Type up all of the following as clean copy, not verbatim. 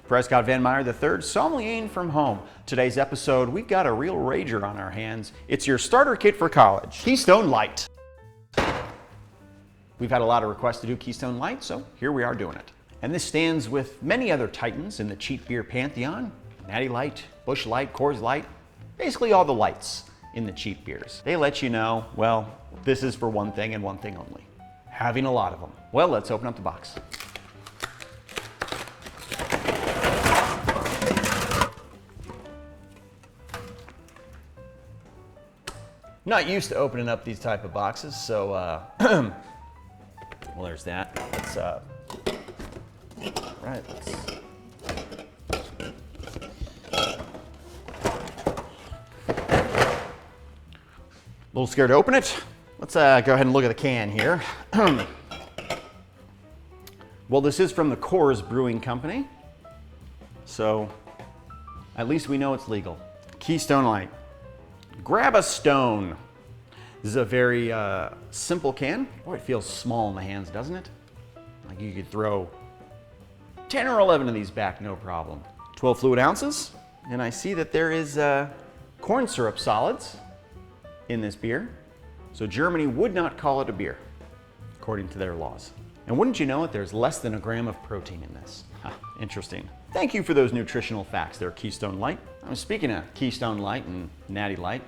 Prescott Van Meyer III, sommelier from home. Today's episode, we've got a real rager on our hands. It's your starter kit for college, Keystone Light. We've had a lot of requests to do Keystone Light, so here we are doing it. And this stands with many other titans in the cheap beer pantheon. Natty Light, Busch Light, Coors Light, basically all the lights in the cheap beers. They let you know, well, this is for one thing and one thing only. Having a lot of them. Well, let's open up the box. Not used to opening up these type of boxes, so well, there's that. Let's a little scared to open it. Let's go ahead and look at the can here. Well, this is from the Coors Brewing Company, so at least we know it's legal. Keystone Light. Grab a stone. This is a very simple can. Boy, it feels small in the hands, doesn't it? Like you could throw 10 or 11 of these back, no problem. 12 fluid ounces, and I see that there is corn syrup solids in this beer. So Germany would not call it a beer, according to their laws. And wouldn't you know it, there's less than a gram of protein in this. Interesting. Thank you for those nutritional facts there, Keystone Light. Speaking of Keystone Light and Natty Light,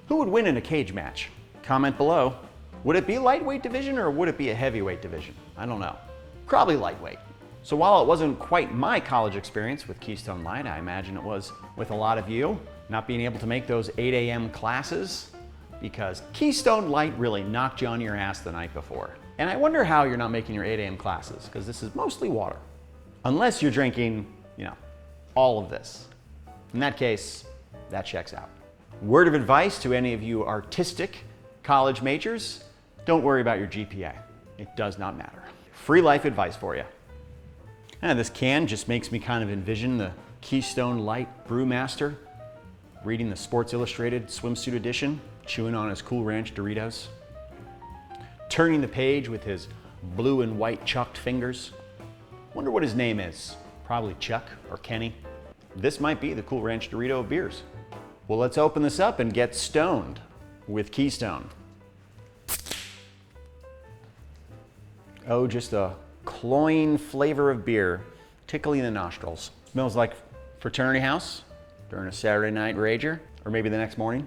who would win in a cage match? Comment below. Would it be a lightweight division or would it be a heavyweight division? I don't know. Probably lightweight. So while it wasn't quite my college experience with Keystone Light, I imagine it was with a lot of you, not being able to make those 8 a.m. classes because Keystone Light really knocked you on your ass the night before. And I wonder how you're not making your 8 a.m. classes, because this is mostly water. Unless you're drinking, all of this. In that case, that checks out. Word of advice to any of you artistic college majors, don't worry about your GPA. It does not matter. Free life advice for you. And this can just makes me kind of envision the Keystone Light brewmaster reading the Sports Illustrated swimsuit edition, chewing on his Cool Ranch Doritos, turning the page with his blue and white chalked fingers. Wonder what his name is. Probably Chuck or Kenny. This might be the Cool Ranch Dorito of beers. Well, let's open this up and get stoned with Keystone. Oh, just a cloying flavor of beer, tickling the nostrils. Smells like fraternity house during a Saturday night rager, or maybe the next morning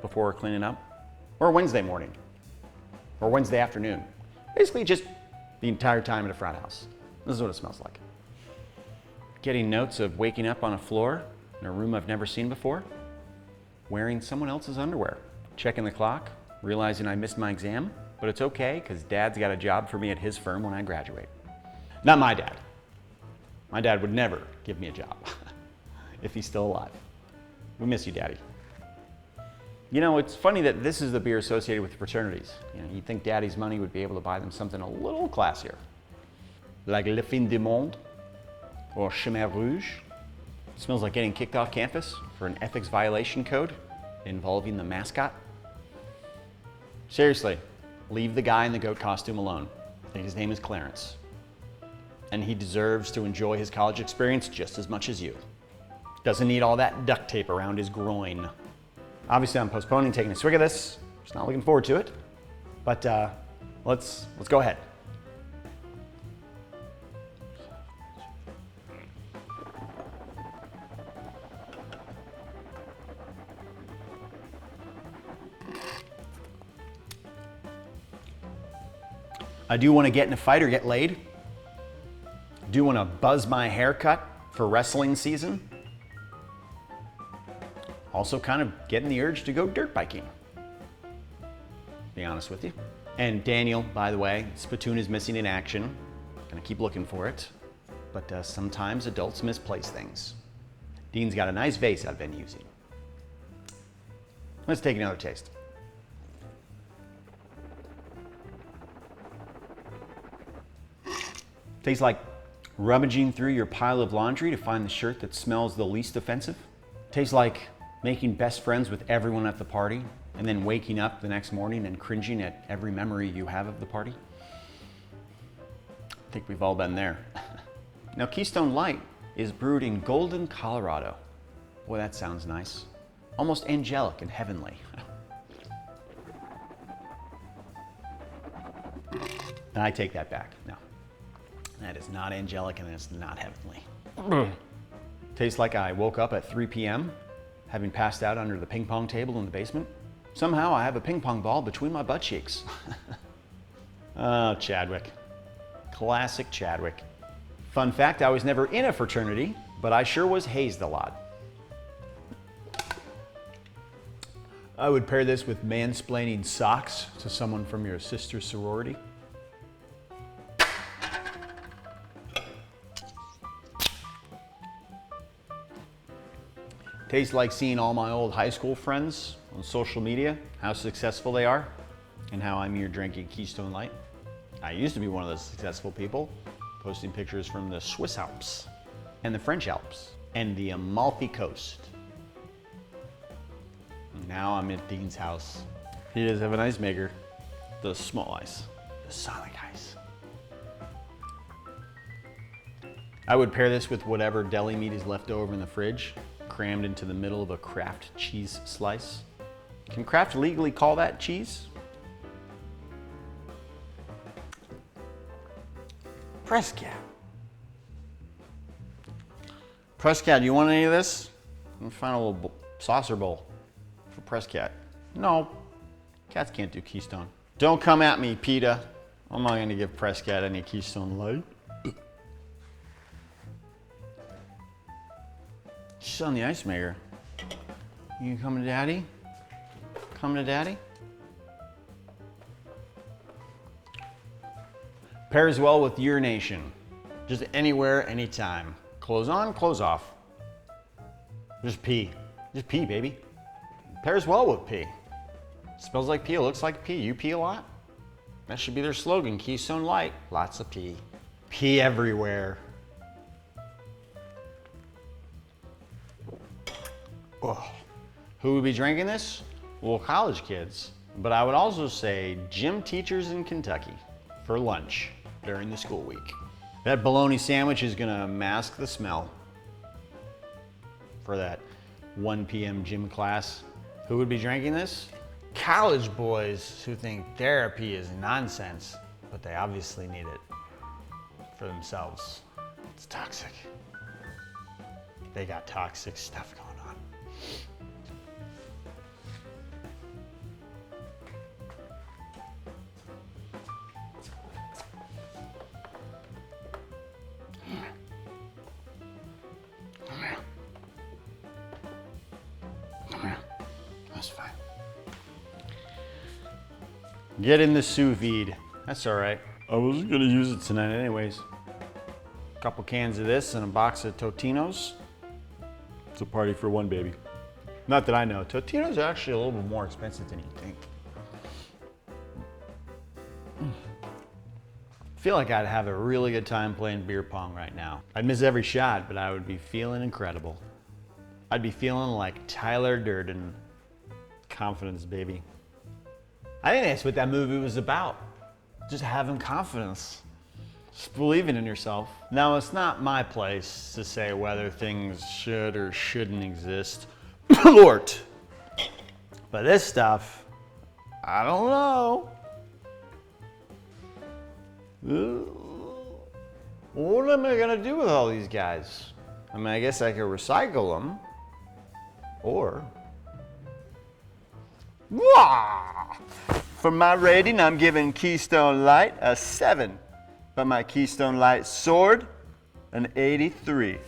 before cleaning up, or Wednesday morning, or Wednesday afternoon. Basically just the entire time at a frat house. This is what it smells like. Getting notes of waking up on a floor in a room I've never seen before, wearing someone else's underwear, checking the clock, realizing I missed my exam, but it's okay because Dad's got a job for me at his firm when I graduate. Not my dad. My dad would never give me a job if he's still alive. We miss you, Daddy. It's funny that this is the beer associated with fraternities. You'd think Daddy's money would be able to buy them something a little classier, like Le Fin du Monde or Chemin Rouge. It smells like getting kicked off campus for an ethics violation code involving the mascot. Seriously, leave the guy in the goat costume alone. I think his name is Clarence. And he deserves to enjoy his college experience just as much as you. Doesn't need all that duct tape around his groin. Obviously, I'm postponing taking a swig of this. Just not looking forward to it. But let's go ahead. I do want to get in a fight or get laid. I do want to buzz my haircut for wrestling season. Also kind of getting the urge to go dirt biking, to be honest with you. And Daniel, by the way, Spittoon is missing in action. Gonna keep looking for it. But sometimes adults misplace things. Dean's got a nice vase I've been using. Let's take another taste. Tastes like rummaging through your pile of laundry to find the shirt that smells the least offensive. Tastes like making best friends with everyone at the party and then waking up the next morning and cringing at every memory you have of the party. I think we've all been there. Now, Keystone Light is brewed in Golden, Colorado. Boy, that sounds nice. Almost angelic and heavenly. And I take that back. No, that is not angelic and it's not heavenly. Tastes like I woke up at 3 p.m. having passed out under the ping pong table in the basement. Somehow I have a ping pong ball between my butt cheeks. Oh, Chadwick. Classic Chadwick. Fun fact, I was never in a fraternity, but I sure was hazed a lot. I would pair this with mansplaining socks to someone from your sister's sorority. Tastes like seeing all my old high school friends on social media, how successful they are, and how I'm here drinking Keystone Light. I used to be one of those successful people, posting pictures from the Swiss Alps, and the French Alps, and the Amalfi Coast. Now I'm at Dean's house. He does have an ice maker, the small ice, the Sonic ice. I would pair this with whatever deli meat is left over in the fridge, crammed into the middle of a Kraft cheese slice. Can Kraft legally call that cheese? Prescott. Prescott, you want any of this? Let me find a little saucer bowl for Prescott. No, cats can't do Keystone. Don't come at me, PETA. I'm not gonna give Prescott any Keystone Light. She's on the ice maker. You coming to daddy? Coming to daddy? Pairs well with urination. Just anywhere, anytime. Clothes on, clothes off. Just pee. Just pee, baby. Pairs well with pee. Smells like pee, looks like pee. You pee a lot? That should be their slogan, Keystone Light. Lots of pee. Pee everywhere. Oh. Who would be drinking this? Well, college kids. But I would also say gym teachers in Kentucky for lunch during the school week. That bologna sandwich is gonna mask the smell for that 1 p.m. gym class. Who would be drinking this? College boys who think therapy is nonsense, but they obviously need it for themselves. It's toxic. They got toxic stuff going on. That's fine. Get in the sous vide. That's all right. I was gonna use it tonight anyways. A couple cans of this and a box of Totino's. It's a party for one, baby. Not that I know. Totino's are actually a little bit more expensive than you think. I feel like I'd have a really good time playing beer pong right now. I'd miss every shot, but I would be feeling incredible. I'd be feeling like Tyler Durden. Confidence, baby. I think that's what that movie was about. Just having confidence. Just believing in yourself. Now, it's not my place to say whether things should or shouldn't exist. Lord. But this stuff, I don't know. What am I gonna do with all these guys? I mean, I guess I could recycle them. Or... For my rating, I'm giving Keystone Light a 7. But my Keystone Light Sword, an 83.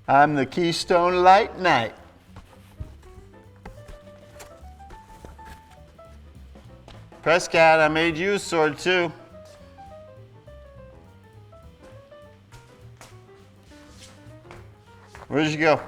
I'm the Keystone Light Knight. Prescott, I made you a sword too. Where'd you go?